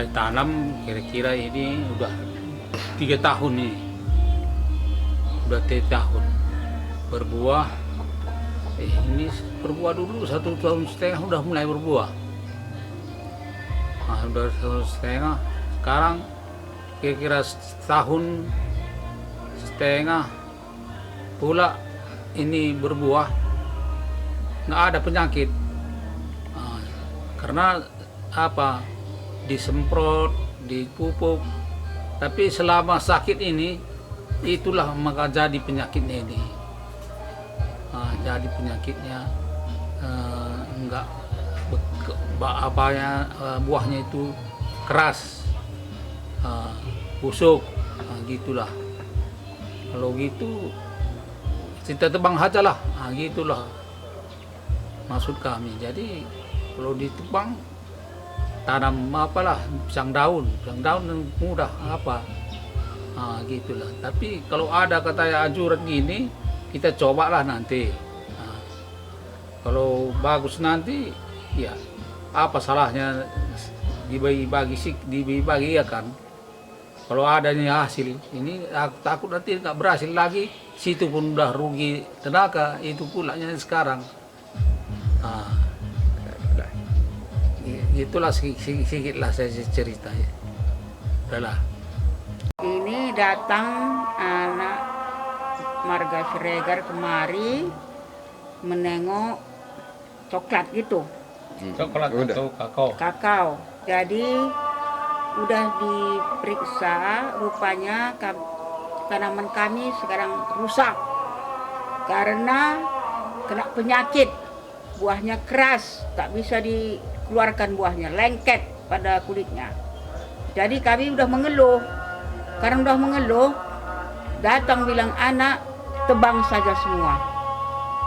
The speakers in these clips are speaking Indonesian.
mulai tanam kira-kira ini udah 3 tahun nih. Udah 3 tahun. Berbuah. Ini berbuah dulu 1,5 tahun udah mulai berbuah. Nah, udah 1,5 tahun. Sekarang kira-kira 1,5 tahun pula ini berbuah. Nggak ada penyakit. Nah, karena apa? Disemprot, dipupuk, tapi selama sakit ini itulah maka jadi penyakitnya ini. Nah, jadi penyakitnya enggak buahnya itu keras, busuk, gitulah. Kalau gitu kita tebang aja lah, gitulah maksud kami. Jadi kalau ditebang tanam apalah pisang daun mudah apa gitulah. Tapi kalau ada kata anjuran gini kita cobalah nanti. Kalau bagus nanti ya apa salahnya dibagi ya kan. Kalau adanya hasil ini aku takut nanti nggak berhasil lagi, situ pun udah rugi tenaga itu pulanya sekarang. Itulah sedikit lah saya cerita ya. Udahlah. Ini datang anak marga Siregar kemari menengok coklat gitu. Coklat atau kakao? Kakao. Jadi udah diperiksa, rupanya tanaman kami sekarang rusak karena kena penyakit. Buahnya keras, tak bisa dikeluarkan buahnya, lengket pada kulitnya. Jadi kami udah mengeluh. Karena udah mengeluh, datang bilang anak tebang saja semua.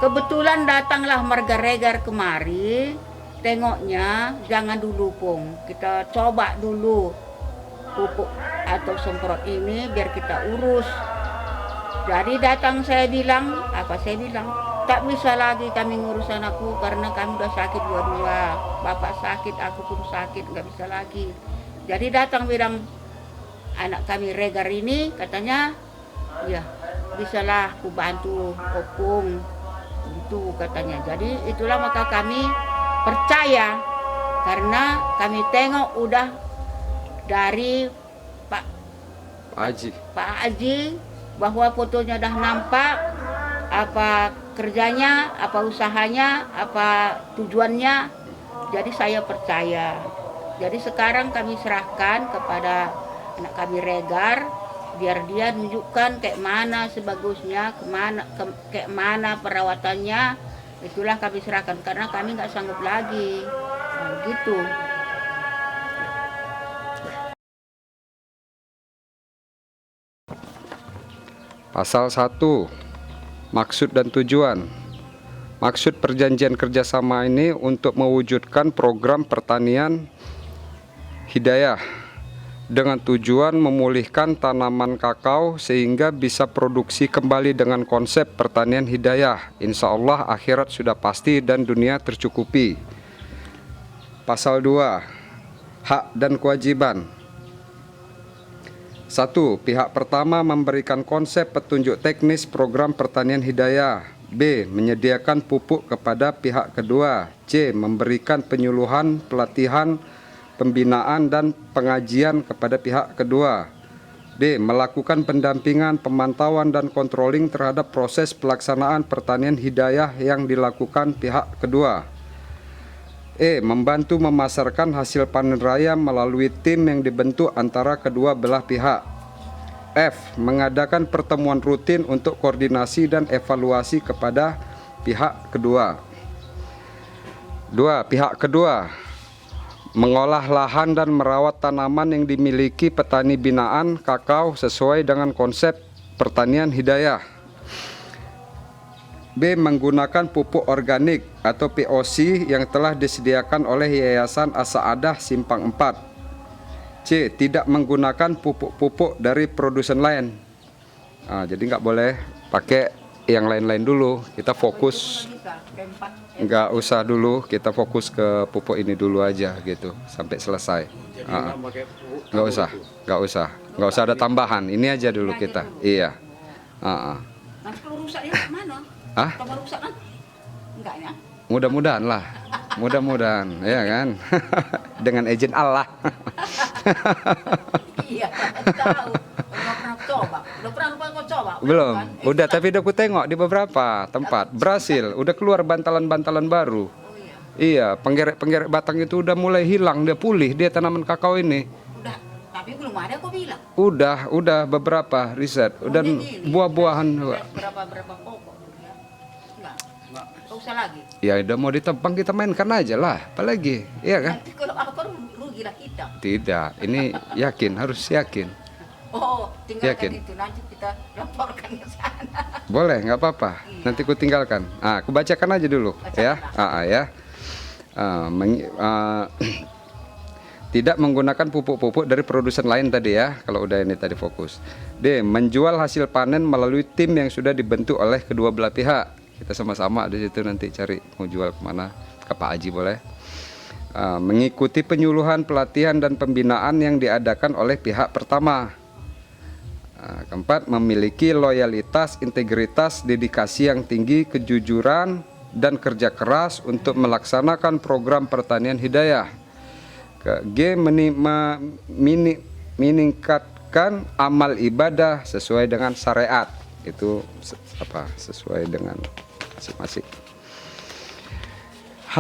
Kebetulan datanglah marga Regar kemari, tengoknya jangan dulu Pung, kita coba dulu pupuk atau semprot ini biar kita urus. Jadi datang saya bilang, tak bisa lagi kami ngurus anakku karena kami udah sakit dua-dua. Bapak sakit, aku pun sakit, nggak bisa lagi. Jadi datang bilang anak kami Regar ini, katanya, ya bisalah aku bantu Opung, itu katanya. Jadi itulah maka kami percaya karena kami tengok udah dari Pak Haji bahwa fotonya udah nampak apa kerjanya, apa usahanya, apa tujuannya. Jadi saya percaya. Jadi sekarang kami serahkan kepada anak kami Regar biar dia tunjukkan kayak mana sebagusnya, kayak mana perawatannya. Itulah kami serahkan karena kami nggak sanggup lagi. Gitu. Pasal 1. Maksud dan tujuan. Maksud perjanjian kerjasama ini untuk mewujudkan program pertanian hidayah dengan tujuan memulihkan tanaman kakao sehingga bisa produksi kembali dengan konsep pertanian hidayah. Insya Allah akhirat sudah pasti dan dunia tercukupi. Pasal 2. Hak dan kewajiban. 1. Pihak pertama memberikan konsep petunjuk teknis program pertanian hidayah. B. Menyediakan pupuk kepada pihak kedua. C. Memberikan penyuluhan, pelatihan, pembinaan dan pengajian kepada pihak kedua. D. Melakukan pendampingan, pemantauan dan controlling terhadap proses pelaksanaan pertanian hidayah yang dilakukan pihak kedua. E. Membantu memasarkan hasil panen raya melalui tim yang dibentuk antara kedua belah pihak. F. Mengadakan pertemuan rutin untuk koordinasi dan evaluasi kepada pihak kedua. 2. Pihak kedua mengolah lahan dan merawat tanaman yang dimiliki petani binaan kakao sesuai dengan konsep pertanian hidayah. B. Menggunakan pupuk organik atau POC yang telah disediakan oleh Yayasan As-Saadah Simpang 4. C. Tidak menggunakan pupuk-pupuk dari produsen lain. Jadi nggak boleh pakai yang lain-lain dulu. Kita fokus, nggak usah dulu, kita fokus ke pupuk ini dulu aja gitu sampai selesai. Nggak usah ada tambahan. Ini aja dulu kita. Iya. Nanti kalau rusak ya mana? Kalau rusak kan? Enggak ya? Mudah-mudahan lah, mudah-mudahan, ya kan? Dengan izin Allah. Iya, tahu. Udah pernah coba? Udah pernah coba? Belum, Kan? udah tapi udah ku tengok di beberapa tempat berhasil, udah keluar bantalan-bantalan baru. Oh iya. Iya, penggerek-penggerek batang itu udah mulai hilang, dia pulih, dia tanaman kakao ini. Udah, tapi belum ada kok bilang. Udah beberapa riset, dan buah-buahan. Berapa pokok? Enggak usah lagi. Ya udah mau ditebang kita mainkan aja lah, apalagi, iya kan? Nanti kalau apa rugilah kita. Tidak, ini yakin, harus yakin. Oh, tinggalkan Yakin. itu nanti kita laporkan ke sana. Boleh, nggak apa-apa. Nanti ku tinggalkan. Aku bacakan aja dulu, ya. Tidak menggunakan pupuk-pupuk dari produsen lain tadi ya. Kalau udah ini tadi fokus. D. Menjual hasil panen melalui tim yang sudah dibentuk oleh kedua belah pihak. Kita sama-sama di situ nanti cari mau jual kemana. Ke Pak Haji boleh. Mengikuti penyuluhan, pelatihan dan pembinaan yang diadakan oleh pihak pertama. Keempat, memiliki loyalitas, integritas, dedikasi yang tinggi, kejujuran, dan kerja keras untuk melaksanakan program pertanian hidayah. G, meningkatkan amal ibadah sesuai dengan syariat. Itu sesuai dengan masing-masing. H,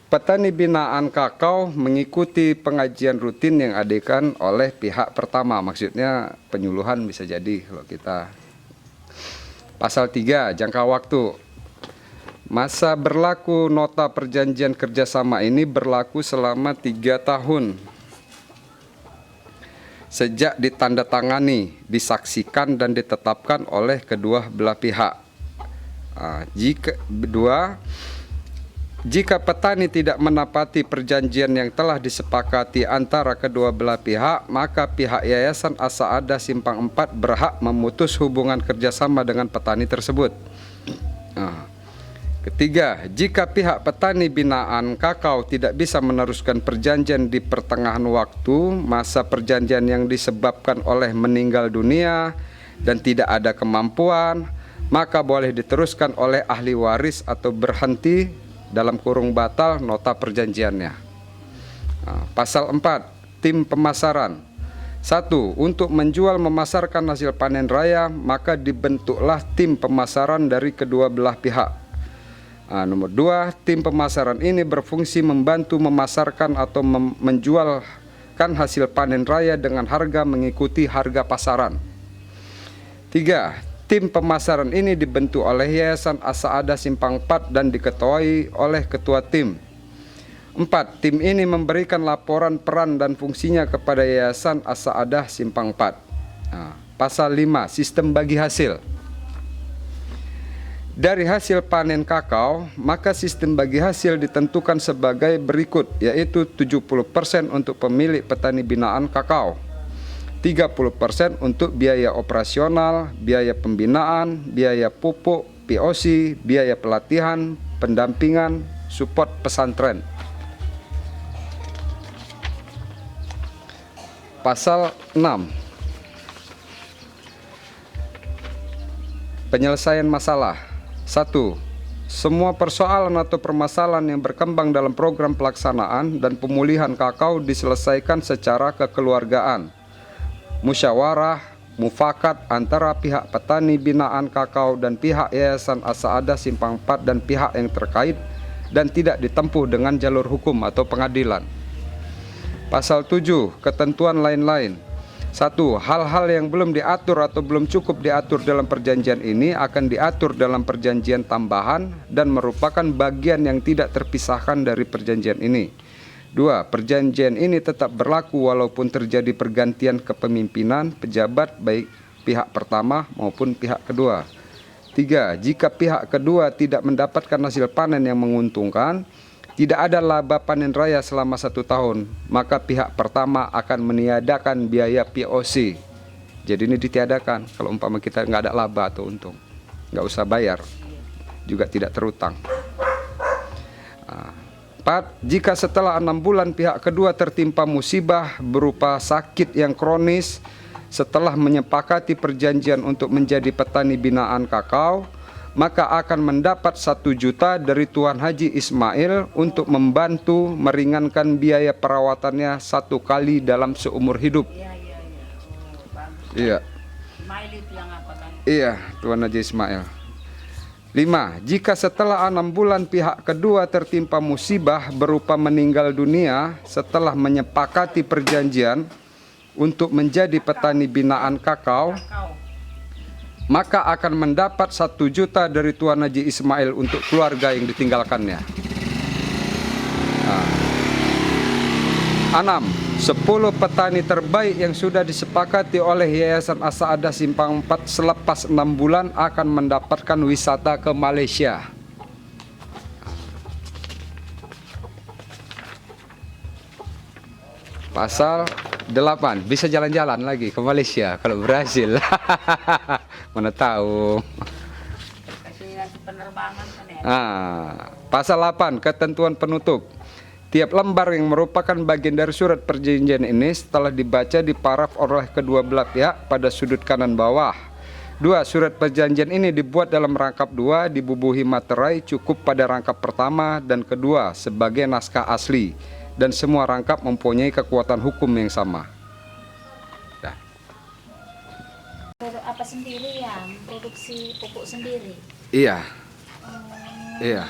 petani binaan kakao mengikuti pengajian rutin yang diadakan oleh pihak pertama. Maksudnya penyuluhan bisa jadi kalau kita. Pasal 3, jangka waktu. Masa berlaku nota perjanjian kerjasama ini berlaku selama 3 tahun. Sejak ditandatangani, disaksikan dan ditetapkan oleh kedua belah pihak. Jika petani tidak menepati perjanjian yang telah disepakati antara kedua belah pihak, maka pihak Yayasan As-Sa'adah Simpang 4 berhak memutus hubungan kerjasama dengan petani tersebut. Ketiga, jika pihak petani binaan kakao tidak bisa meneruskan perjanjian di pertengahan waktu, masa perjanjian yang disebabkan oleh meninggal dunia dan tidak ada kemampuan, maka boleh diteruskan oleh ahli waris atau berhenti dalam kurung batal nota perjanjiannya. Pasal 4, tim pemasaran. 1. Untuk menjual memasarkan hasil panen raya, maka dibentuklah tim pemasaran dari kedua belah pihak. Nomor 2, tim pemasaran ini berfungsi membantu memasarkan atau menjualkan hasil panen raya dengan harga mengikuti harga pasaran. 3. Tim pemasaran ini dibentuk oleh Yayasan As-Sa'adah Simpang 4 dan diketuai oleh ketua tim. 4. Tim ini memberikan laporan peran dan fungsinya kepada Yayasan As-Sa'adah Simpang 4. Pasal 5, sistem bagi hasil. Dari hasil panen kakao, maka sistem bagi hasil ditentukan sebagai berikut, yaitu 70% untuk pemilik petani binaan kakao, 30% untuk biaya operasional, biaya pembinaan, biaya pupuk, POC, biaya pelatihan, pendampingan, support pesantren. Pasal 6. Penyelesaian masalah. 1. Semua persoalan atau permasalahan yang berkembang dalam program pelaksanaan dan pemulihan kakao diselesaikan secara kekeluargaan, musyawarah, mufakat antara pihak petani binaan kakao dan pihak Yayasan As-Sa'adah Simpang 4 dan pihak yang terkait dan tidak ditempuh dengan jalur hukum atau pengadilan. Pasal 7, ketentuan lain-lain. 1. Hal-hal yang belum diatur atau belum cukup diatur dalam perjanjian ini akan diatur dalam perjanjian tambahan dan merupakan bagian yang tidak terpisahkan dari perjanjian ini. 2. Perjanjian ini tetap berlaku walaupun terjadi pergantian kepemimpinan pejabat baik pihak pertama maupun pihak kedua. 3. Jika pihak kedua tidak mendapatkan hasil panen yang menguntungkan, tidak ada laba panen raya selama 1 tahun, maka pihak pertama akan meniadakan biaya POC. Jadi ini ditiadakan kalau umpama kita nggak ada laba atau untung. nggak usah bayar, juga tidak terutang. 4. Jika setelah 6 bulan pihak kedua tertimpa musibah berupa sakit yang kronis setelah menyepakati perjanjian untuk menjadi petani binaan kakao, maka akan mendapat 1 juta dari Tuan Haji Ismail untuk membantu meringankan biaya perawatannya 1 kali dalam seumur hidup. Iya. Ismail itu yang apa kan? Iya, Tuan Haji Ismail. 5. Jika setelah 6 bulan pihak kedua tertimpa musibah berupa meninggal dunia setelah menyepakati perjanjian untuk menjadi petani binaan kakao, maka akan mendapat 1 juta dari Tuan Haji Ismail untuk keluarga yang ditinggalkannya. 6. 10 petani terbaik yang sudah disepakati oleh Yayasan As-Saadah Simpang 4 selepas 6 bulan akan mendapatkan wisata ke Malaysia. Pasal 8, bisa jalan-jalan lagi ke Malaysia kalau berhasil. Mana tahu. Kasih penerbangan kan ya. Pasal 8, ketentuan penutup. Tiap lembar yang merupakan bagian dari surat perjanjian ini setelah dibaca diparaf oleh kedua belah pihak pada sudut kanan bawah. 2. Surat perjanjian ini dibuat dalam rangkap 2, dibubuhi materai cukup pada rangkap pertama dan kedua sebagai naskah asli, dan semua rangkap mempunyai kekuatan hukum yang sama. Apa sendiri ya, produksi pupuk sendiri? Iya. Iya.